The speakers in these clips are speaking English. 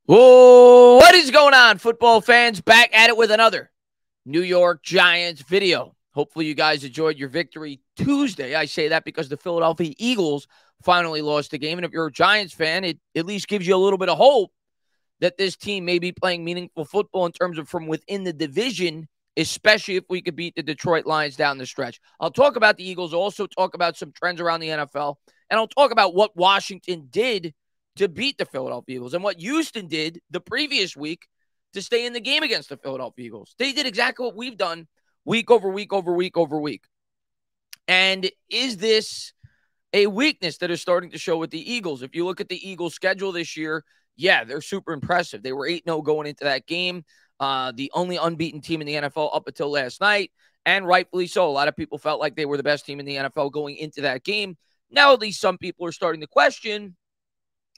Whoa, what is going on, football fans? Back at it with another New York Giants video. Hopefully you guys enjoyed your victory Tuesday. I say that because the Philadelphia Eagles finally lost the game. And if you're a Giants fan, it at least gives you a little bit of hope that this team may be playing meaningful football in terms of from within the division, especially if we could beat the Detroit Lions down the stretch. I'll talk about the Eagles, also talk about some trends around the NFL, and I'll talk about what Washington did to beat the Philadelphia Eagles and what Houston did the previous week to stay in the game against the Philadelphia Eagles. They did exactly what we've done week over week over week over week. And is this a weakness that is starting to show with the Eagles? If you look at the Eagles' schedule this year, yeah, they're super impressive. They were 8-0 going into that game, the only unbeaten team in the NFL up until last night, and rightfully so. A lot of people felt like they were the best team in the NFL going into that game. Now, at least some people are starting to question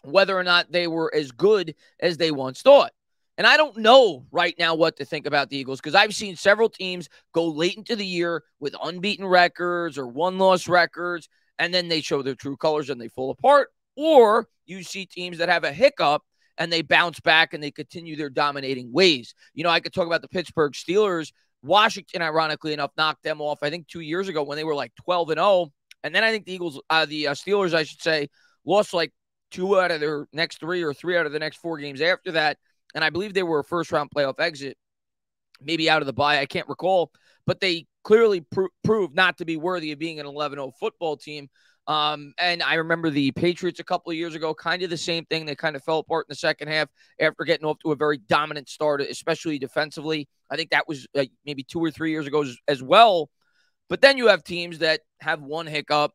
whether or not they were as good as they once thought. And I don't know right now what to think about the Eagles because I've seen several teams go late into the year with unbeaten records or one-loss records, and then they show their true colors and they fall apart. Or you see teams that have a hiccup and they bounce back and they continue their dominating ways. You know, I could talk about the Pittsburgh Steelers. Washington, ironically enough, knocked them off, I think, 2 years ago when they were like 12-0. And then I think the Steelers, I should say, lost like 2 out of their next 3 or 3 out of the next 4 games after that. And I believe they were a first-round playoff exit, maybe out of the bye. I can't recall. But they clearly proved not to be worthy of being an 11-0 football team. And I remember the Patriots a couple of years ago, kind of the same thing. They kind of fell apart in the second half after getting off to a very dominant start, especially defensively. I think that was maybe 2 or 3 years ago as well. But then you have teams that have one hiccup,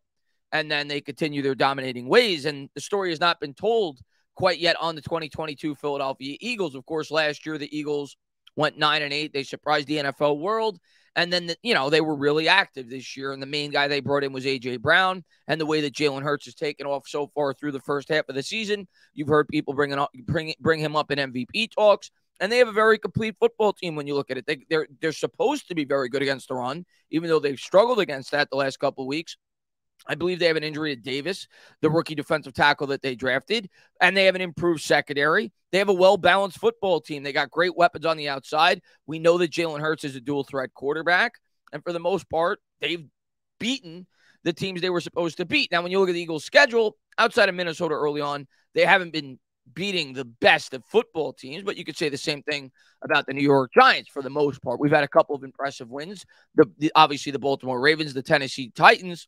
and then they continue their dominating ways. And the story has not been told quite yet on the 2022 Philadelphia Eagles. Of course, last year, the Eagles went 9-8. They surprised the NFL world. And then, they were really active this year. And the main guy they brought in was A.J. Brown. And the way that Jalen Hurts has taken off so far through the first half of the season, you've heard people bring him up in MVP talks. And they have a very complete football team when you look at it. They're supposed to be very good against the run, even though they've struggled against that the last couple of weeks. I believe they have an injury to Davis, the rookie defensive tackle that they drafted, and they have an improved secondary. They have a well-balanced football team. They got great weapons on the outside. We know that Jalen Hurts is a dual-threat quarterback, and for the most part, they've beaten the teams they were supposed to beat. Now, when you look at the Eagles' schedule, outside of Minnesota early on, they haven't been beating the best of football teams, but you could say the same thing about the New York Giants for the most part. We've had a couple of impressive wins, obviously the Baltimore Ravens, the Tennessee Titans.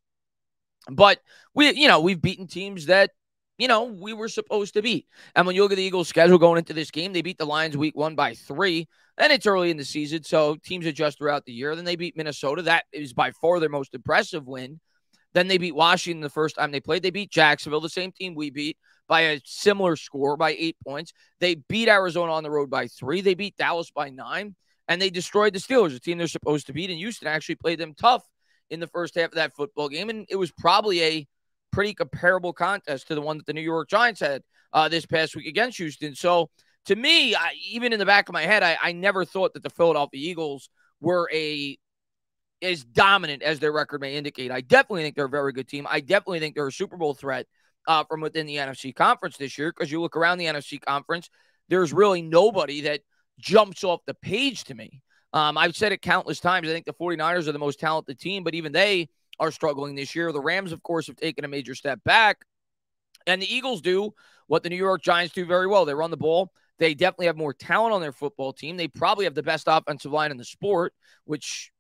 But we've beaten teams that, we were supposed to beat. And when you look at the Eagles' schedule going into this game, they beat the Lions week 1 by 3. And it's early in the season, so teams adjust throughout the year. Then they beat Minnesota. That is by far their most impressive win. Then they beat Washington the first time they played. They beat Jacksonville, the same team we beat, by a similar score, by 8 points. They beat Arizona on the road by 3. They beat Dallas by 9. And they destroyed the Steelers, a team they're supposed to beat. And Houston actually played them tough in the first half of that football game. And it was probably a pretty comparable contest to the one that the New York Giants had this past week against Houston. So to me, even in the back of my head, I never thought that the Philadelphia Eagles were as dominant as their record may indicate. I definitely think they're a very good team. I definitely think they're a Super Bowl threat from within the NFC conference this year, because you look around the NFC conference, there's really nobody that jumps off the page to me. I've said it countless times. I think the 49ers are the most talented team, but even they are struggling this year. The Rams, of course, have taken a major step back. And the Eagles do what the New York Giants do very well. They run the ball. They definitely have more talent on their football team. They probably have the best offensive line in the sport, which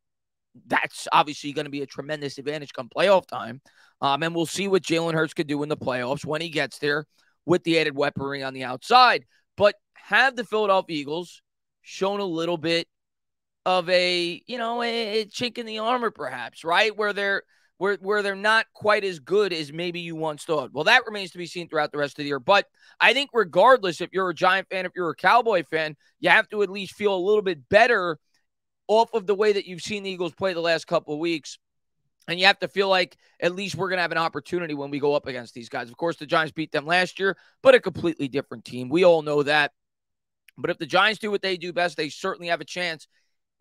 that's obviously going to be a tremendous advantage come playoff time. And we'll see what Jalen Hurts could do in the playoffs when he gets there with the added weaponry on the outside. But have the Philadelphia Eagles shown a little bit of a chink in the armor, perhaps, right? Where they're not quite as good as maybe you once thought. Well, that remains to be seen throughout the rest of the year. But I think regardless, if you're a Giant fan, if you're a Cowboy fan, you have to at least feel a little bit better off of the way that you've seen the Eagles play the last couple of weeks. And you have to feel like at least we're going to have an opportunity when we go up against these guys. Of course, the Giants beat them last year, but a completely different team. We all know that. But if the Giants do what they do best, they certainly have a chance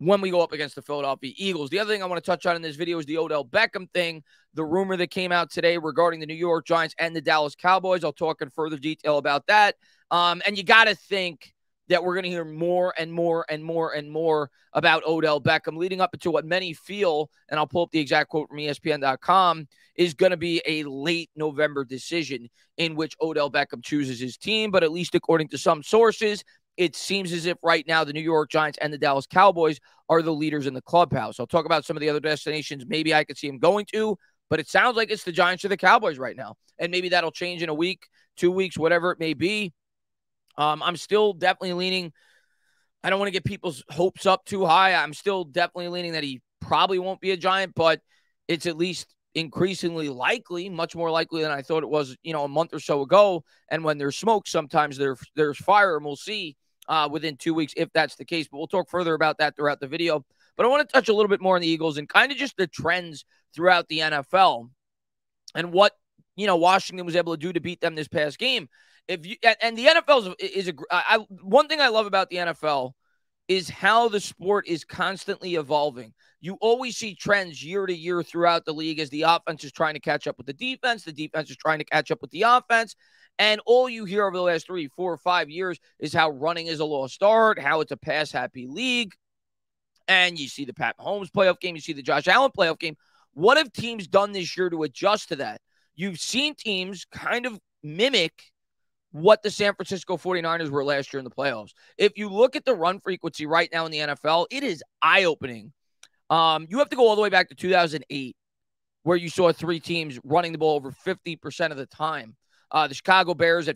when we go up against the Philadelphia Eagles. The other thing I want to touch on in this video is the Odell Beckham thing, the rumor that came out today regarding the New York Giants and the Dallas Cowboys. I'll talk in further detail about that. And you got to think that we're going to hear more and more and more and more about Odell Beckham leading up into what many feel, and I'll pull up the exact quote from ESPN.com, is going to be a late November decision in which Odell Beckham chooses his team. But at least according to some sources, it seems as if right now the New York Giants and the Dallas Cowboys are the leaders in the clubhouse. I'll talk about some of the other destinations maybe I could see him going to, but it sounds like it's the Giants or the Cowboys right now. And maybe that'll change in a week, 2 weeks, whatever it may be. I'm still definitely leaning. I don't want to get people's hopes up too high. I'm still definitely leaning that he probably won't be a Giant, but it's at least increasingly likely, much more likely than I thought it was, a month or so ago. And when there's smoke, sometimes there's fire, and we'll see within 2 weeks if that's the case. But we'll talk further about that throughout the video. But I want to touch a little bit more on the Eagles and kind of just the trends throughout the NFL and what, Washington was able to do to beat them this past game. And the NFL is one thing I love about the NFL is how the sport is constantly evolving. You always see trends year to year throughout the league as the offense is trying to catch up with the defense is trying to catch up with the offense. And all you hear over the last 3, 4, 5 years is how running is a lost art, how it's a pass-happy league. And you see the Pat Mahomes playoff game, you see the Josh Allen playoff game. What have teams done this year to adjust to that? You've seen teams kind of mimic what the San Francisco 49ers were last year in the playoffs. If you look at the run frequency right now in the NFL, it is eye-opening. You have to go all the way back to 2008, where you saw 3 teams running the ball over 50% of the time. The Chicago Bears at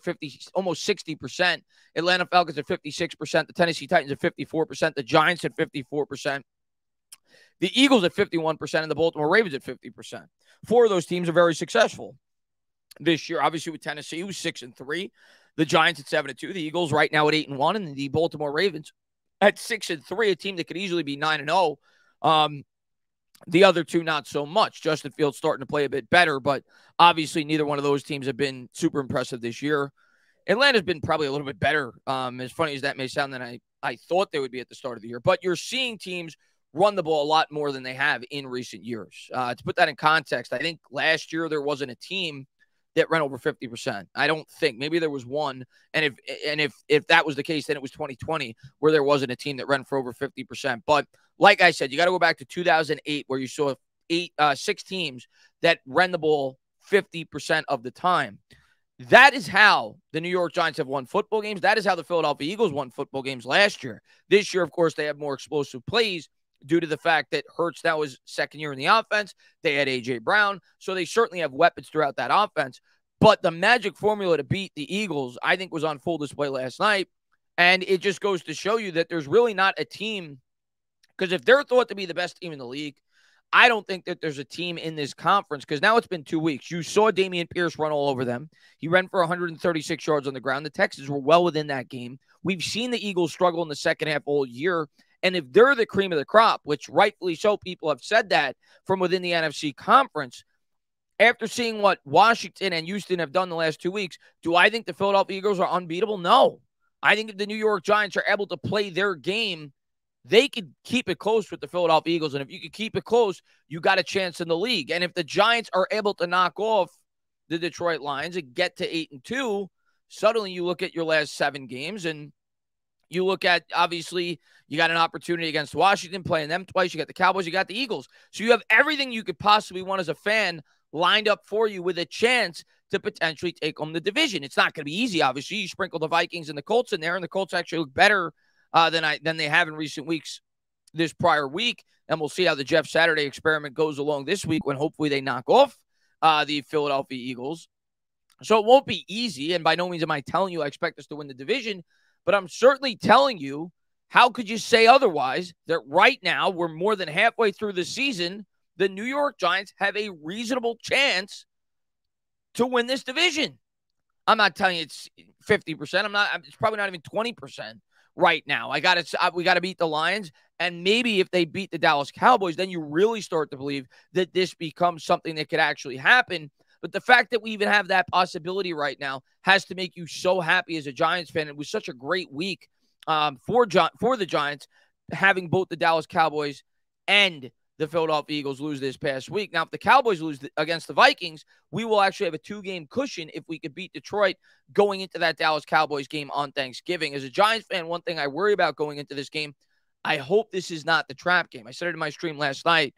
almost 60%, Atlanta Falcons at 56%, the Tennessee Titans at 54%, the Giants at 54%, the Eagles at 51%, and the Baltimore Ravens at 50%. 4 of those teams are very successful this year. Obviously, with Tennessee, who's 6-3, the Giants at 7-2, the Eagles right now at 8-1, and the Baltimore Ravens at 6-3, a team that could easily be 9-0. The other 2, not so much. Justin Fields starting to play a bit better, but obviously neither one of those teams have been super impressive this year. Atlanta's been probably a little bit better, as funny as that may sound, than I thought they would be at the start of the year. But you're seeing teams run the ball a lot more than they have in recent years. To put that in context, I think last year there wasn't a team that ran over 50%. I don't think. Maybe there was one. And if that was the case, then it was 2020 where there wasn't a team that ran for over 50%. But like I said, you got to go back to 2008 where you saw 6 teams that ran the ball 50% of the time. That is how the New York Giants have won football games. That is how the Philadelphia Eagles won football games last year. This year, of course, they have more explosive plays due to the fact that Hurts now is second year in the offense. They had A.J. Brown, so they certainly have weapons throughout that offense. But the magic formula to beat the Eagles, I think, was on full display last night. And it just goes to show you that there's really not a team, because if they're thought to be the best team in the league, I don't think that there's a team in this conference, because now it's been 2 weeks. You saw Dameon Pierce run all over them. He ran for 136 yards on the ground. The Texans were well within that game. We've seen the Eagles struggle in the second half all year. And if they're the cream of the crop, which rightfully so, people have said that from within the NFC conference, after seeing what Washington and Houston have done the last 2 weeks, do I think the Philadelphia Eagles are unbeatable? No. I think if the New York Giants are able to play their game, they could keep it close with the Philadelphia Eagles. And if you could keep it close, you got a chance in the league. And if the Giants are able to knock off the Detroit Lions and get to 8-2, suddenly you look at your last 7 games and you look at, obviously, you got an opportunity against Washington, playing them twice. You got the Cowboys, you got the Eagles. So you have everything you could possibly want as a fan lined up for you with a chance to potentially take home the division. It's not going to be easy, obviously. You sprinkle the Vikings and the Colts in there, and the Colts actually look better than they have in recent weeks this prior week. And we'll see how the Jeff Saturday experiment goes along this week when hopefully they knock off the Philadelphia Eagles. So it won't be easy, and by no means am I telling you I expect us to win the division, but I'm certainly telling you, how could you say otherwise, that right now we're more than halfway through the season, the New York Giants have a reasonable chance to win this division. I'm not telling you it's 50%. It's probably not even 20% right now. We got to beat the Lions, and maybe if they beat the Dallas Cowboys, then you really start to believe that this becomes something that could actually happen. But the fact that we even have that possibility right now has to make you so happy as a Giants fan. It was such a great week for the Giants. having both the Dallas Cowboys and the Philadelphia Eagles lose this past week. Now, if the Cowboys lose against the Vikings, we will actually have a 2-game cushion if we could beat Detroit going into that Dallas Cowboys game on Thanksgiving. As a Giants fan, one thing I worry about going into this game, I hope this is not the trap game. I said it in my stream last night.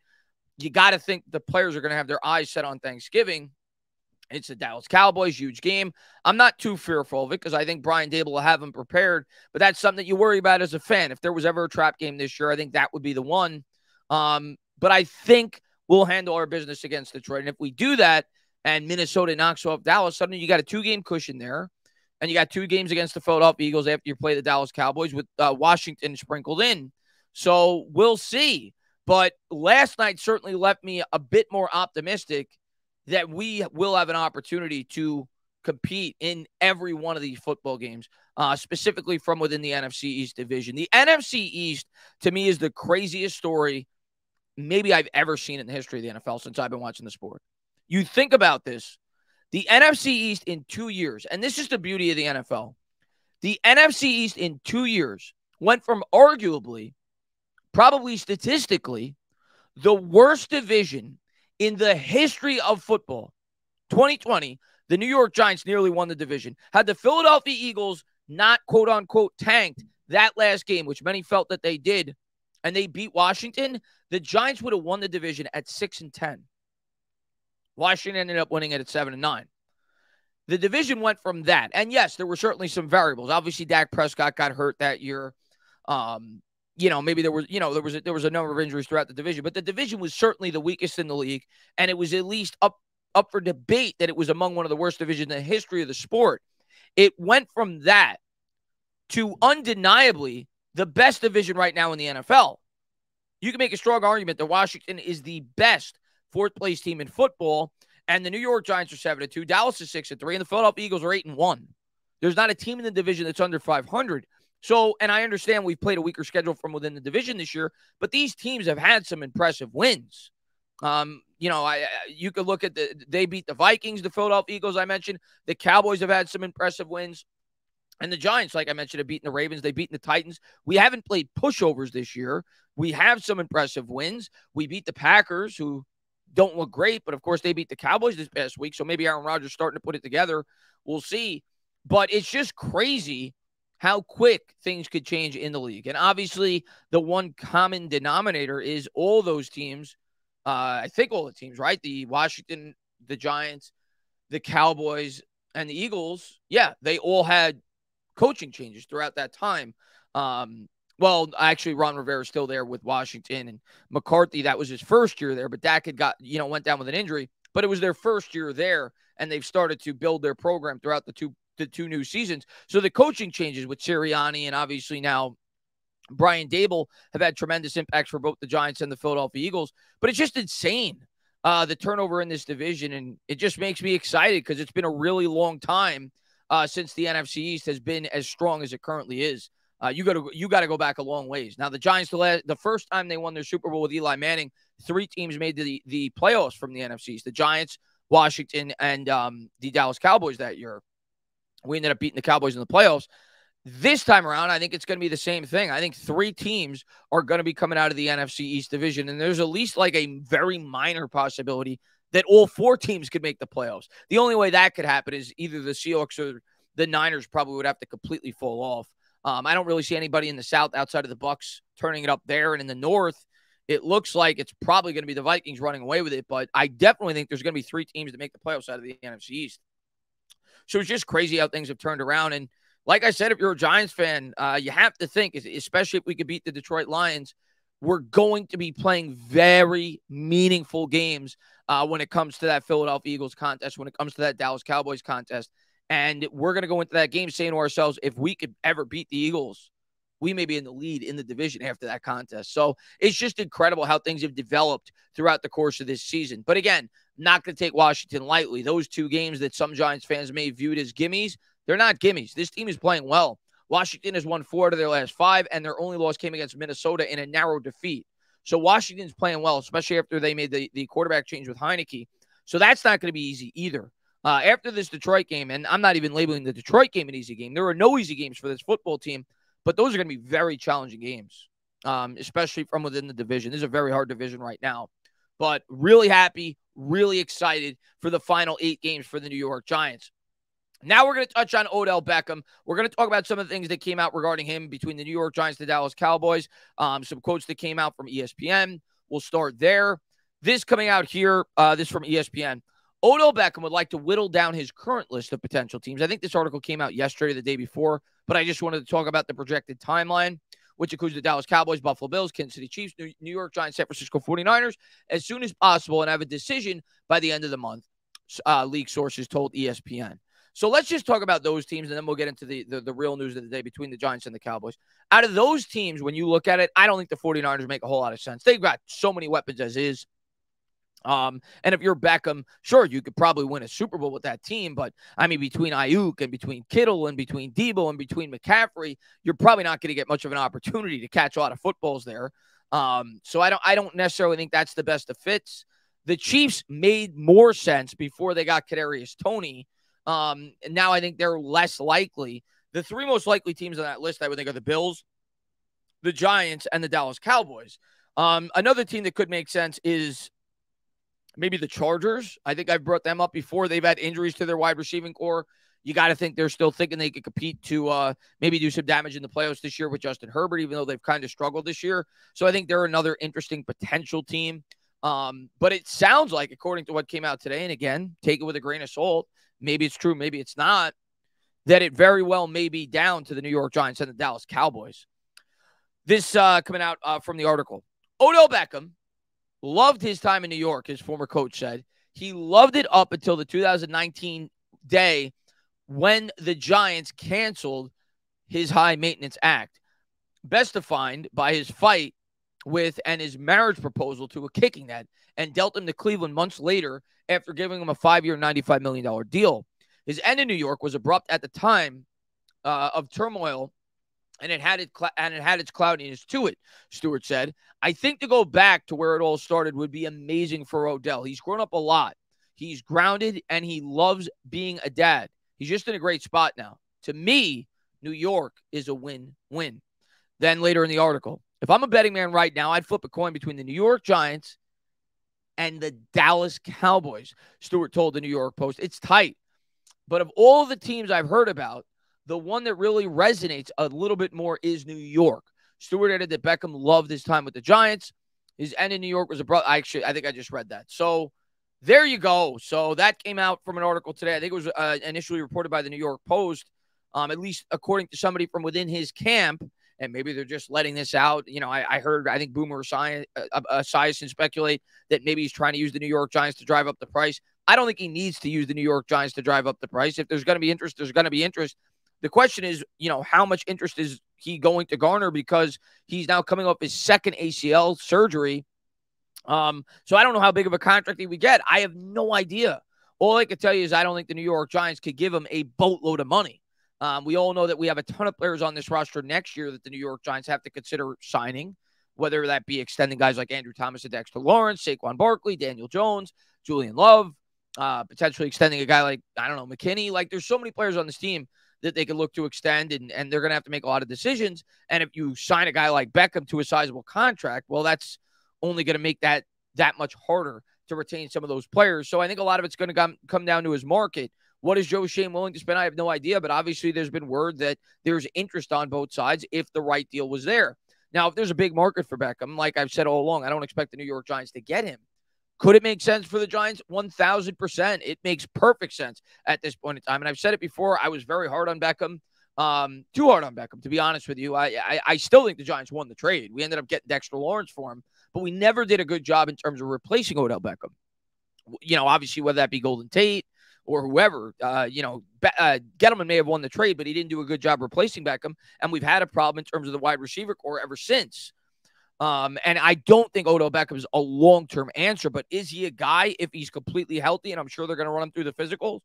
You got to think the players are going to have their eyes set on Thanksgiving. It's the Dallas Cowboys, huge game. I'm not too fearful of it because I think Brian Dable will have them prepared, but that's something that you worry about as a fan. If there was ever a trap game this year, I think that would be the one. But I think we'll handle our business against Detroit. And if we do that and Minnesota knocks off Dallas, suddenly you got a 2-game cushion there. And you got 2 games against the Philadelphia Eagles after you play the Dallas Cowboys with Washington sprinkled in. So we'll see. But last night certainly left me a bit more optimistic that we will have an opportunity to compete in every one of these football games, specifically from within the NFC East division. The NFC East, to me, is the craziest story maybe I've ever seen in the history of the NFL since I've been watching the sport. You think about this. The NFC East in 2 years, and this is the beauty of the NFL, the NFC East in 2 years went from arguably, probably statistically, the worst division in the history of football. 2020, the New York Giants nearly won the division. Had the Philadelphia Eagles not, quote-unquote, tanked that last game, which many felt that they did, and they beat Washington, the Giants would have won the division at 6-10. Washington ended up winning it at 7-9. The division went from that. And yes, there were certainly some variables. Obviously, Dak Prescott got hurt that year. Maybe there was a number of injuries throughout the division, but the division was certainly the weakest in the league. And it was at least up for debate that it was among one of the worst divisions in the history of the sport. It went from that to undeniably the best division right now in the NFL. You can make a strong argument that Washington is the best fourth-place team in football, and the New York Giants are 7-2, Dallas is 6-3, and the Philadelphia Eagles are 8-1. There's not a team in the division that's under 500. So, and I understand we've played a weaker schedule from within the division this year, but these teams have had some impressive wins. You could look at they beat the Vikings, the Philadelphia Eagles I mentioned. The Cowboys have had some impressive wins. And the Giants, like I mentioned, have beaten the Ravens. They've beaten the Titans. We haven't played pushovers this year. We have some impressive wins. We beat the Packers, who don't look great, but of course they beat the Cowboys this past week. So maybe Aaron Rodgers starting to put it together. We'll see. But it's just crazy how quick things could change in the league. And obviously the one common denominator is all those teams. I think all the teams, right? The Washington, the Giants, the Cowboys, and the Eagles. Yeah, they all had coaching changes throughout that time. Actually, Ron Rivera is still there with Washington, and McCarthy, that was his first year there, but Dak had went down with an injury, but it was their first year there, and they've started to build their program throughout the two new seasons. So the coaching changes with Sirianni and obviously now Brian Dable have had tremendous impacts for both the Giants and the Philadelphia Eagles, but it's just insane, the turnover in this division, and it just makes me excited because it's been a really long time since the NFC East has been as strong as it currently is. You got to go back a long ways. Now, the Giants, the first time they won their Super Bowl with Eli Manning, 3 teams made the playoffs from the NFC East: the Giants, Washington, and the Dallas Cowboys that year. We ended up beating the Cowboys in the playoffs. This time around, I think it's going to be the same thing. I think 3 teams are going to be coming out of the NFC East division, and there's at least like a very minor possibility that all 4 teams could make the playoffs. The only way that could happen is either the Seahawks or the Niners probably would have to completely fall off. I don't really see anybody in the South outside of the Bucs turning it up there. And in the North, it looks like it's probably going to be the Vikings running away with it. But I definitely think there's going to be 3 teams that make the playoffs out of the NFC East. So it's just crazy how things have turned around. And like I said, if you're a Giants fan, you have to think, especially if we could beat the Detroit Lions, we're going to be playing very meaningful games when it comes to that Philadelphia Eagles contest, when it comes to that Dallas Cowboys contest. And we're going to go into that game saying to ourselves, if we could ever beat the Eagles, we may be in the lead in the division after that contest. So it's just incredible how things have developed throughout the course of this season. But again, not going to take Washington lightly. Those 2 games that some Giants fans may have viewed as gimmies, they're not gimmies. This team is playing well. Washington has won 4 out of their last 5, and their only loss came against Minnesota in a narrow defeat. So Washington's playing well, especially after they made the quarterback change with Heineke. So that's not going to be easy either. After this Detroit game, and I'm not even labeling the Detroit game an easy game. There are no easy games for this football team, but those are going to be very challenging games. especially from within the division. This is a very hard division right now. But really happy, really excited for the final 8 games for the New York Giants. Now we're going to touch on Odell Beckham. We're going to talk about some of the things that came out regarding him between the New York Giants and the Dallas Cowboys. Some quotes that came out from ESPN. We'll start there. This coming out here, this from ESPN. Odell Beckham would like to whittle down his current list of potential teams. I think this article came out yesterday or the day before, but I just wanted to talk about the projected timeline, which includes the Dallas Cowboys, Buffalo Bills, Kansas City Chiefs, New York Giants, San Francisco 49ers, as soon as possible and have a decision by the end of the month, league sources told ESPN. So let's just talk about those teams, and then we'll get into the real news of the day between the Giants and the Cowboys. Out of those teams, when you look at it, I don't think the 49ers make a whole lot of sense. They've got so many weapons as is. And if you're Beckham, sure, you could probably win a Super Bowl with that team. But, I mean, between Ayuk and between Kittle and between Debo and between McCaffrey, you're probably not going to get much of an opportunity to catch a lot of footballs there. So I don't necessarily think that's the best of fits. The Chiefs made more sense before they got Kadarius Toney. And now I think they're less likely. The 3 most likely teams on that list, I would think, are the Bills, the Giants, and the Dallas Cowboys. Another team that could make sense is maybe the Chargers. I think I've brought them up before. They've had injuries to their wide receiving core. You got to think they're still thinking they could compete to maybe do some damage in the playoffs this year with Justin Herbert, even though they've kind of struggled this year. So I think they're another interesting potential team. But it sounds like, according to what came out today, and again, take it with a grain of salt, maybe it's true, maybe it's not, that it very well may be down to the New York Giants and the Dallas Cowboys. This coming out from the article. Odell Beckham loved his time in New York, his former coach said. He loved it up until the 2019 day when the Giants canceled his high maintenance act, best defined by his fight with and his marriage proposal to a kicking net, and dealt him to Cleveland months later after giving him a 5-year, $95 million deal. His end in New York was abrupt at the time of turmoil, and it had its cloudiness to it, Stewart said. I think to go back to where it all started would be amazing for Odell. He's grown up a lot. He's grounded, and he loves being a dad. He's just in a great spot now. To me, New York is a win-win. Then later in the article, if I'm a betting man right now, I'd flip a coin between the New York Giants and the Dallas Cowboys, Stewart told the New York Post. It's tight. But of all the teams I've heard about, the one that really resonates a little bit more is New York. Stewart added that Beckham loved his time with the Giants. His end in New York was abrupt. I think I just read that. So there you go. So that came out from an article today. I think it was initially reported by the New York Post, at least according to somebody from within his camp. And maybe they're just letting this out. You know, I heard, I think Boomer Esiason speculate that maybe he's trying to use the New York Giants to drive up the price. I don't think he needs to use the New York Giants to drive up the price. If there's going to be interest, there's going to be interest. The question is, you know, how much interest is he going to garner, because he's now coming off his second ACL surgery. So I don't know how big of a contract he would get. I have no idea. All I can tell you is I don't think the New York Giants could give him a boatload of money. We all know that we have a ton of players on this roster next year that the New York Giants have to consider signing, whether that be extending guys like Andrew Thomas and Dexter Lawrence, Saquon Barkley, Daniel Jones, Julian Love, potentially extending a guy like, I don't know, McKinney. Like, there's so many players on this team that they can look to extend, and they're going to have to make a lot of decisions. And if you sign a guy like Beckham to a sizable contract, well, that's only going to make that much harder to retain some of those players. So I think a lot of it's going to come down to his market. What is Joe Schoen willing to spend? I have no idea, but obviously there's been word that there's interest on both sides if the right deal was there. Now, if there's a big market for Beckham, like I've said all along, I don't expect the New York Giants to get him. Could it make sense for the Giants? 1,000%. It makes perfect sense at this point in time. And I've said it before, I was very hard on Beckham. Too hard on Beckham, to be honest with you. I still think the Giants won the trade. We ended up getting Dexter Lawrence for him, but we never did a good job in terms of replacing Odell Beckham. You know, obviously, whether that be Golden Tate or whoever, Gettleman may have won the trade, but he didn't do a good job replacing Beckham. And we've had a problem in terms of the wide receiver core ever since. And I don't think Odell Beckham is a long-term answer, but is he a guy, if he's completely healthy, and I'm sure they're going to run him through the physicals,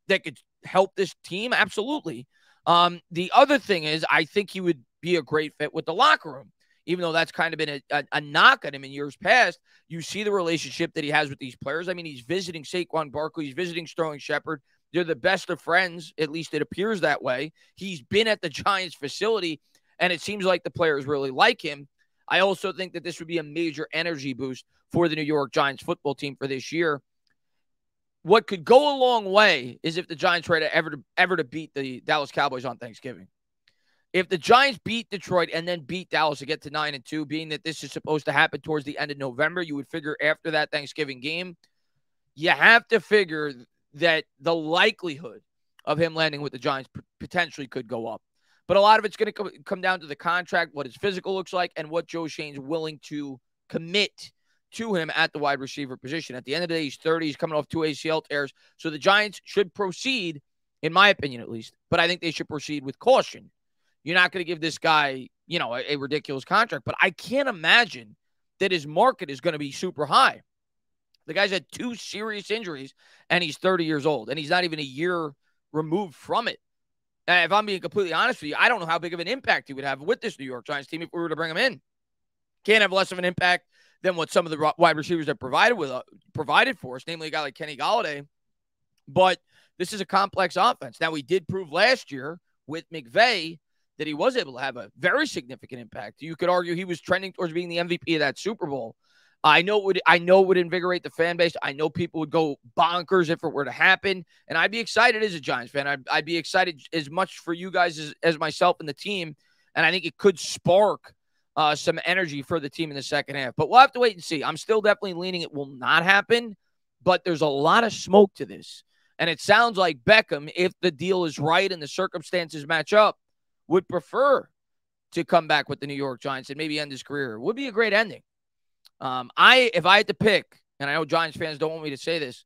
that could help this team? Absolutely. The other thing is, I think he would be a great fit with the locker room. Even though that's kind of been a knock at him in years past, you see the relationship that he has with these players. I mean, he's visiting Saquon Barkley. He's visiting Sterling Shepard. They're the best of friends. At least it appears that way. He's been at the Giants facility, and it seems like the players really like him. I also think that this would be a major energy boost for the New York Giants football team for this year. What could go a long way is if the Giants were ever to beat the Dallas Cowboys on Thanksgiving. If the Giants beat Detroit and then beat Dallas to get to 9-2, being that this is supposed to happen towards the end of November, you would figure after that Thanksgiving game, you have to figure that the likelihood of him landing with the Giants potentially could go up. But a lot of it's going to come down to the contract, what his physical looks like, and what Joe Schoen's willing to commit to him at the wide receiver position. At the end of the day, he's 30. He's coming off 2 ACL tears. So the Giants should proceed, in my opinion at least, but I think they should proceed with caution. You're not going to give this guy, a ridiculous contract, but I can't imagine that his market is going to be super high. The guy's had 2 serious injuries, and he's 30 years old, and he's not even a year removed from it. If I'm being completely honest with you, I don't know how big of an impact he would have with this New York Giants team if we were to bring him in. Can't have less of an impact than what some of the wide receivers have provided for us, namely a guy like Kenny Golladay. But this is a complex offense. Now, we did prove last year with McVay that he was able to have a very significant impact. You could argue he was trending towards being the MVP of that Super Bowl. I know it would invigorate the fan base. I know people would go bonkers if it were to happen. And I'd be excited as a Giants fan. I'd be excited as much for you guys as myself and the team. And I think it could spark some energy for the team in the second half. But we'll have to wait and see. I'm still definitely leaning it will not happen. But there's a lot of smoke to this. And it sounds like Beckham, if the deal is right and the circumstances match up, would prefer to come back with the New York Giants and maybe end his career. It would be a great ending. If I had to pick, and I know Giants fans don't want me to say this,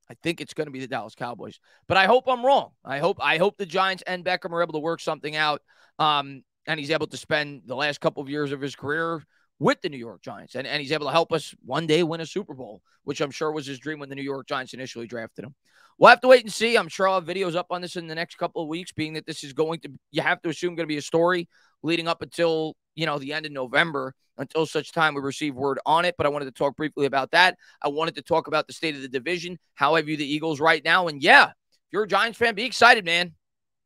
I think it's going to be the Dallas Cowboys. But I hope I'm wrong. I hope the Giants and Beckham are able to work something out, and he's able to spend the last couple of years of his career with the New York Giants, and he's able to help us one day win a Super Bowl, which I'm sure was his dream when the New York Giants initially drafted him. We'll have to wait and see. I'm sure I'll have videos up on this in the next couple of weeks, being that this is you have to assume, going to be a story leading up until, the end of November, until such time we receive word on it. But I wanted to talk briefly about that. I wanted to talk about the state of the division, how I view the Eagles right now. And yeah, if you're a Giants fan, be excited, man.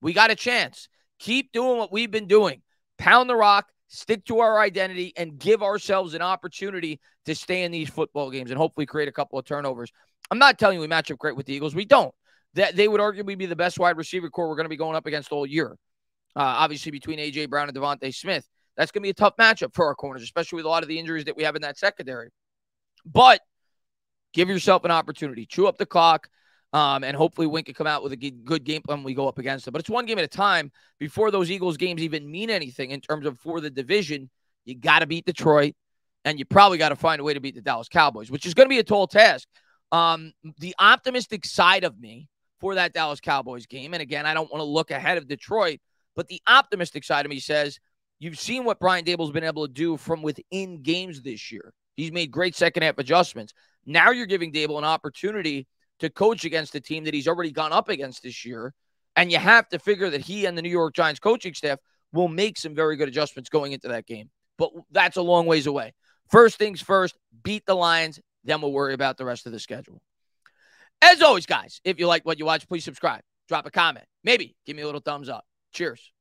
We got a chance. Keep doing what we've been doing. Pound the rock, stick to our identity, and give ourselves an opportunity to stay in these football games and hopefully create a couple of turnovers. I'm not telling you we match up great with the Eagles. We don't. They would arguably be the best wide receiver core we're going to be going up against all year. Obviously, between A.J. Brown and Devontae Smith. That's going to be a tough matchup for our corners, especially with a lot of the injuries that we have in that secondary. But give yourself an opportunity. Chew up the clock, and hopefully Wink can come out with a good game plan when we go up against them. But it's one game at a time. Before those Eagles games even mean anything in terms of for the division, you got to beat Detroit, and you probably got to find a way to beat the Dallas Cowboys, which is going to be a tall task. The optimistic side of me for that Dallas Cowboys game, and again, I don't want to look ahead of Detroit, but the optimistic side of me says, you've seen what Brian Daboll's been able to do from within games this year. He's made great second-half adjustments. Now you're giving Daboll an opportunity to coach against a team that he's already gone up against this year, and you have to figure that he and the New York Giants coaching staff will make some very good adjustments going into that game. But that's a long ways away. First things first, beat the Lions, then we'll worry about the rest of the schedule. As always, guys, if you like what you watch, please subscribe. Drop a comment. Maybe give me a little thumbs up. Cheers.